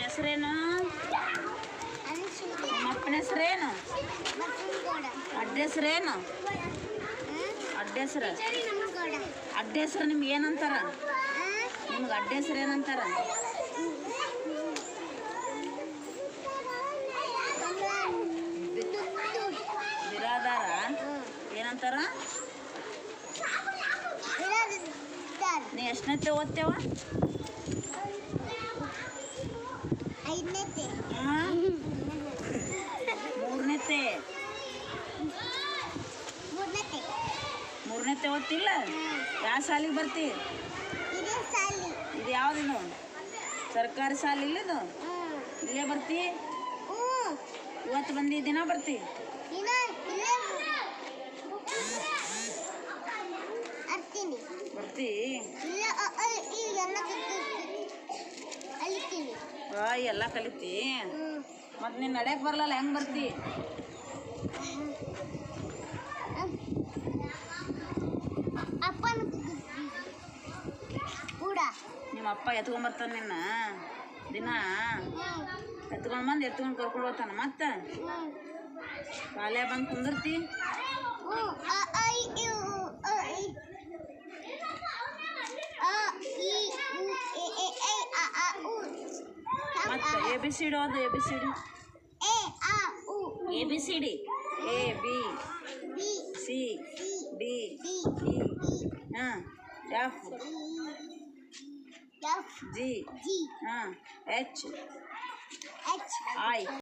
ಹೆಸರೇನು? ನಿಮ್ಮ ಅಪ್ಪನ ಹೆಸರೇನು? ಅಡ್ಡ ಹೆಸರೇನು? ಅಡ್ಡ ಹೆಸರು ಅಡ್ಡ ಹೆಸರು ನಿಮ್ಗೆ ಏನಂತಾರ? ನಿಮ್ಗೆ ಅಡ್ಡ ಹೆಸರು ಏನಂತಾರ? ಬಿರಾದಾರ ಏನಂತಾರ? ನೀ ಎಷ್ಟನೇತೆ ಓದ್ತೇವ? ಮೂರನೇತೆ ಓದ್ತಿಲ್ಲ? ಯಾವ ಶಾಲಿಗೆ ಬರ್ತಿ? ಇದು ಯಾವ್ದಿದು? ಸರ್ಕಾರಿ ಶಾಲೆ ಇಲ್ಲದು? ಇಲ್ಲೇ ಬರ್ತಿ? ಇವತ್ತು ಬಂದು ದಿನ ಬರ್ತಿ? ಬರ್ತಿ? ಎಲ್ಲ ಕಲಿತಿ? ಮತ್ತೆ ನೀನು ನಡೆಯಕ್ಕೆ ಬರಲ್ಲ, ಹೆಂಗೆ ಬರ್ತಿ? ನಿಮ್ಮ ಅಪ್ಪ ಎತ್ಕೊಂಡ್ಬರ್ತಾನೆ ನಿನ್ನ ದಿನ? ಎತ್ಕೊಂಡು ಕರ್ಕೊಂಡು ಹೋಗ್ತಾನ? ಮತ್ತೆ ಶಾಲೆ ಬಂದು ಕುಂದಿರ್ತಿ? ಮತ್ತೆ ಎ ಬಿ ಸಿ ಡಿ ಓದು. A B C D A B C D E F G H I